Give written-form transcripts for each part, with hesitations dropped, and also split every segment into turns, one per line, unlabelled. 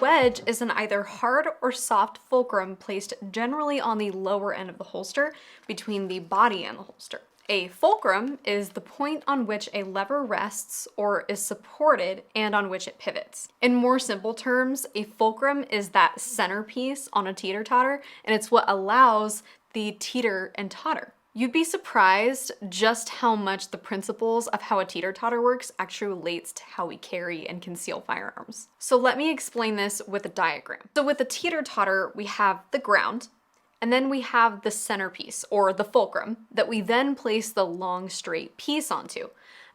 wedge is an either hard or soft fulcrum placed generally on the lower end of the holster between the body and the holster. A fulcrum is the point on which a lever rests or is supported and on which it pivots. In more simple terms, a fulcrum is that centerpiece on a teeter-totter, and it's what allows the teeter and totter. You'd be surprised just how much the principles of how a teeter-totter works actually relates to how we carry and conceal firearms. So let me explain this with a diagram. So with the teeter-totter, we have the ground, and then we have the centerpiece, or the fulcrum, that we then place the long straight piece onto.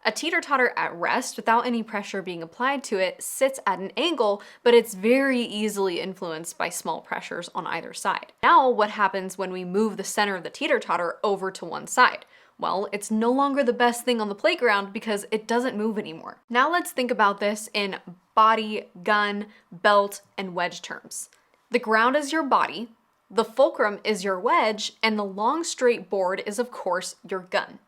A teeter-totter at rest, without any pressure being applied to it, sits at an angle, but it's very easily influenced by small pressures on either side. Now, what happens when we move the center of the teeter-totter over to one side? Well, it's no longer the best thing on the playground because it doesn't move anymore. Now let's think about this in body, gun, belt, and wedge terms. The ground is your body, the fulcrum is your wedge, and the long straight board is, of course, your gun.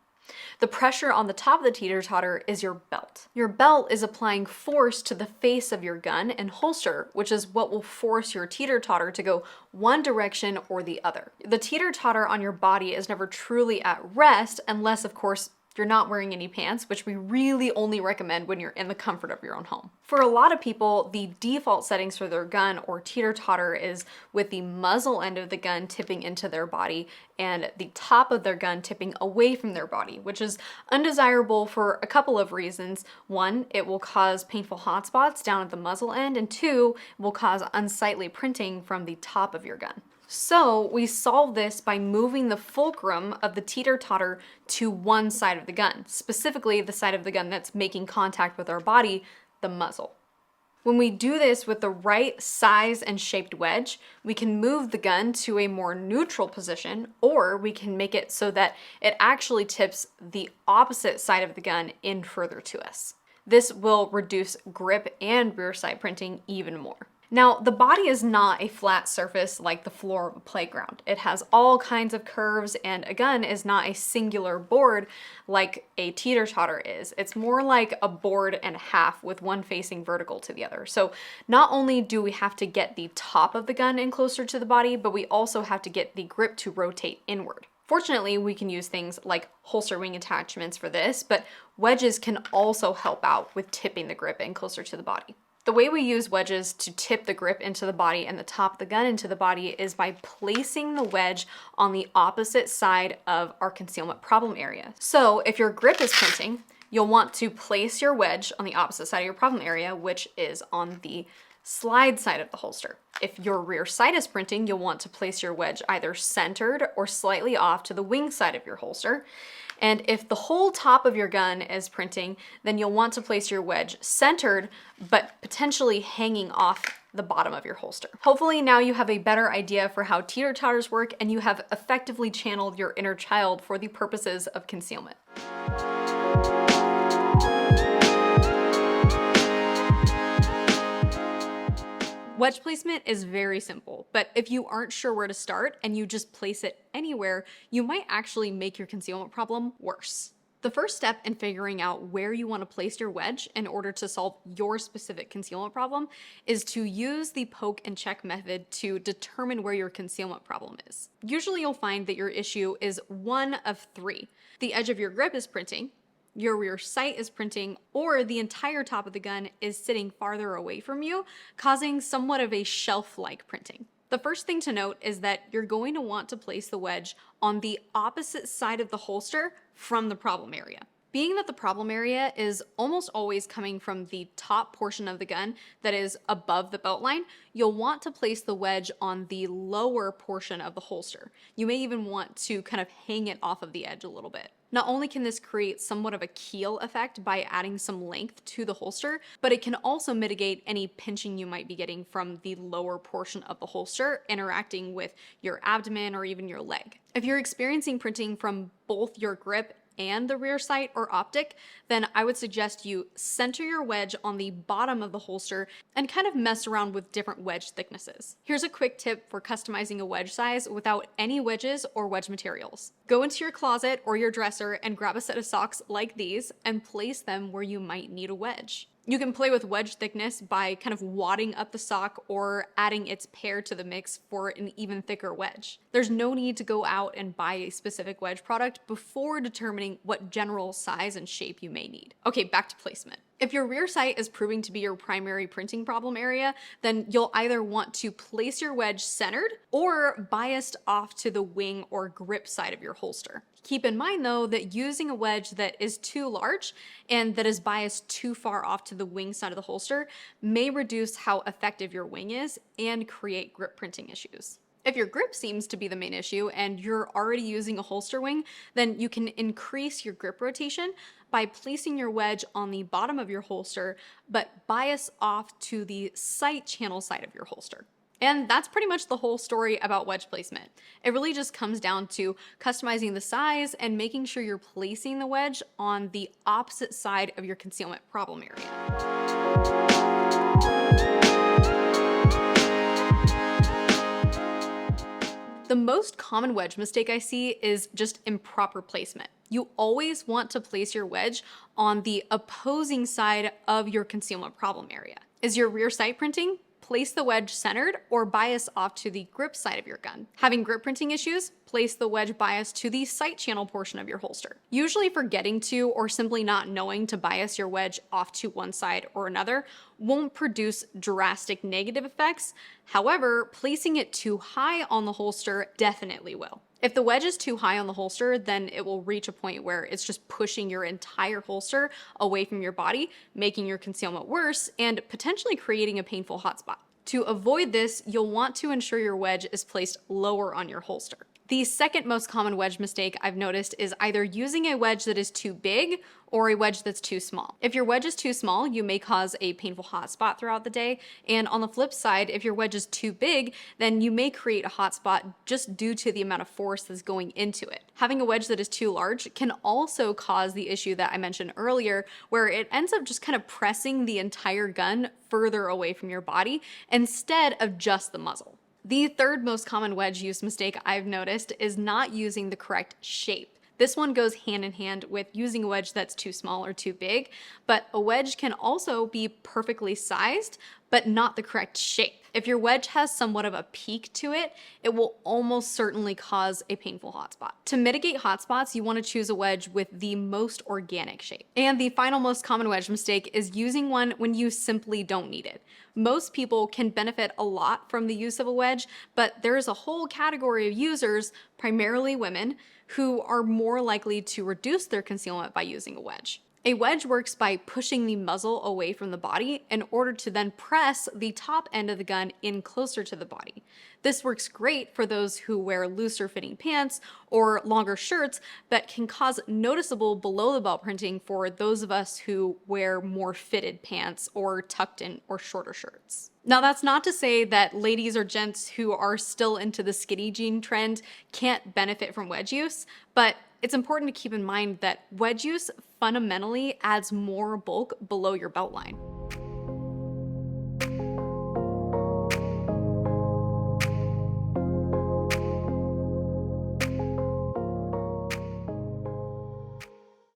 The pressure on the top of the teeter-totter is your belt. Your belt is applying force to the face of your gun and holster, which is what will force your teeter-totter to go one direction or the other. The teeter-totter on your body is never truly at rest unless, of course, you're not wearing any pants, which we really only recommend when you're in the comfort of your own home. For a lot of people, the default settings for their gun or teeter-totter is with the muzzle end of the gun tipping into their body and the top of their gun tipping away from their body, which is undesirable for a couple of reasons. One, it will cause painful hot spots down at the muzzle end, and two, it will cause unsightly printing from the top of your gun. So we solve this by moving the fulcrum of the teeter-totter to one side of the gun, specifically the side of the gun that's making contact with our body, the muzzle. When we do this with the right size and shaped wedge, we can move the gun to a more neutral position, or we can make it so that it actually tips the opposite side of the gun in further to us. This will reduce grip and rear sight printing even more. Now, the body is not a flat surface like the floor of a playground. It has all kinds of curves, and a gun is not a singular board like a teeter-totter is. It's more like a board and a half with one facing vertical to the other. So not only do we have to get the top of the gun in closer to the body, but we also have to get the grip to rotate inward. Fortunately, we can use things like holster wing attachments for this, but wedges can also help out with tipping the grip in closer to the body. The way we use wedges to tip the grip into the body and the top of the gun into the body is by placing the wedge on the opposite side of our concealment problem area. So if your grip is printing, you'll want to place your wedge on the opposite side of your problem area, which is on the slide side of the holster. If your rear sight is printing, you'll want to place your wedge either centered or slightly off to the wing side of your holster. And if the whole top of your gun is printing, then you'll want to place your wedge centered, but potentially hanging off the bottom of your holster. Hopefully now you have a better idea for how teeter-totters work, and you have effectively channeled your inner child for the purposes of concealment. Wedge placement is very simple, but if you aren't sure where to start and you just place it anywhere, you might actually make your concealment problem worse. The first step in figuring out where you want to place your wedge in order to solve your specific concealment problem is to use the poke and check method to determine where your concealment problem is. Usually you'll find that your issue is one of three. The edge of your grip is printing, your rear sight is printing, or the entire top of the gun is sitting farther away from you, causing somewhat of a shelf-like printing. The first thing to note is that you're going to want to place the wedge on the opposite side of the holster from the problem area. Being that the problem area is almost always coming from the top portion of the gun that is above the belt line, you'll want to place the wedge on the lower portion of the holster. You may even want to kind of hang it off of the edge a little bit. Not only can this create somewhat of a keel effect by adding some length to the holster, but it can also mitigate any pinching you might be getting from the lower portion of the holster interacting with your abdomen or even your leg. If you're experiencing printing from both your grip and the rear sight or optic, then I would suggest you center your wedge on the bottom of the holster and kind of mess around with different wedge thicknesses. Here's a quick tip for customizing a wedge size without any wedges or wedge materials. Go into your closet or your dresser and grab a set of socks like these and place them where you might need a wedge. You can play with wedge thickness by kind of wadding up the sock or adding its pair to the mix for an even thicker wedge. There's no need to go out and buy a specific wedge product before determining what general size and shape you may need. Okay, back to placement. If your rear sight is proving to be your primary printing problem area, then you'll either want to place your wedge centered or biased off to the wing or grip side of your holster. Keep in mind though that using a wedge that is too large and that is biased too far off to the wing side of the holster may reduce how effective your wing is and create grip printing issues. If your grip seems to be the main issue and you're already using a holster wing, then you can increase your grip rotation by placing your wedge on the bottom of your holster, but bias off to the sight channel side of your holster. And that's pretty much the whole story about wedge placement. It really just comes down to customizing the size and making sure you're placing the wedge on the opposite side of your concealment problem area. The most common wedge mistake I see is just improper placement. You always want to place your wedge on the opposing side of your concealment problem area. Is your rear sight printing? Place the wedge centered or bias off to the grip side of your gun. Having grip printing issues? Place the wedge bias to the sight channel portion of your holster. Usually forgetting to or simply not knowing to bias your wedge off to one side or another won't produce drastic negative effects. However, placing it too high on the holster definitely will. If the wedge is too high on the holster, then it will reach a point where it's just pushing your entire holster away from your body, making your concealment worse and potentially creating a painful hotspot. To avoid this, you'll want to ensure your wedge is placed lower on your holster. The second most common wedge mistake I've noticed is either using a wedge that is too big or a wedge that's too small. If your wedge is too small, you may cause a painful hot spot throughout the day. And on the flip side, if your wedge is too big, then you may create a hot spot just due to the amount of force that's going into it. Having a wedge that is too large can also cause the issue that I mentioned earlier, where it ends up just kind of pressing the entire gun further away from your body instead of just the muzzle. The third most common wedge use mistake I've noticed is not using the correct shape. This one goes hand in hand with using a wedge that's too small or too big, but a wedge can also be perfectly sized, but not the correct shape. If your wedge has somewhat of a peak to it, it will almost certainly cause a painful hotspot. To mitigate hotspots, you want to choose a wedge with the most organic shape. And the final most common wedge mistake is using one when you simply don't need it. Most people can benefit a lot from the use of a wedge, but there is a whole category of users, primarily women, who are more likely to reduce their concealment by using a wedge. A wedge works by pushing the muzzle away from the body in order to then press the top end of the gun in closer to the body. This works great for those who wear looser fitting pants or longer shirts, but can cause noticeable below the belt printing for those of us who wear more fitted pants or tucked in or shorter shirts. Now, that's not to say that ladies or gents who are still into the skinny jean trend can't benefit from wedge use, but it's important to keep in mind that wedge use fundamentally adds more bulk below your belt line.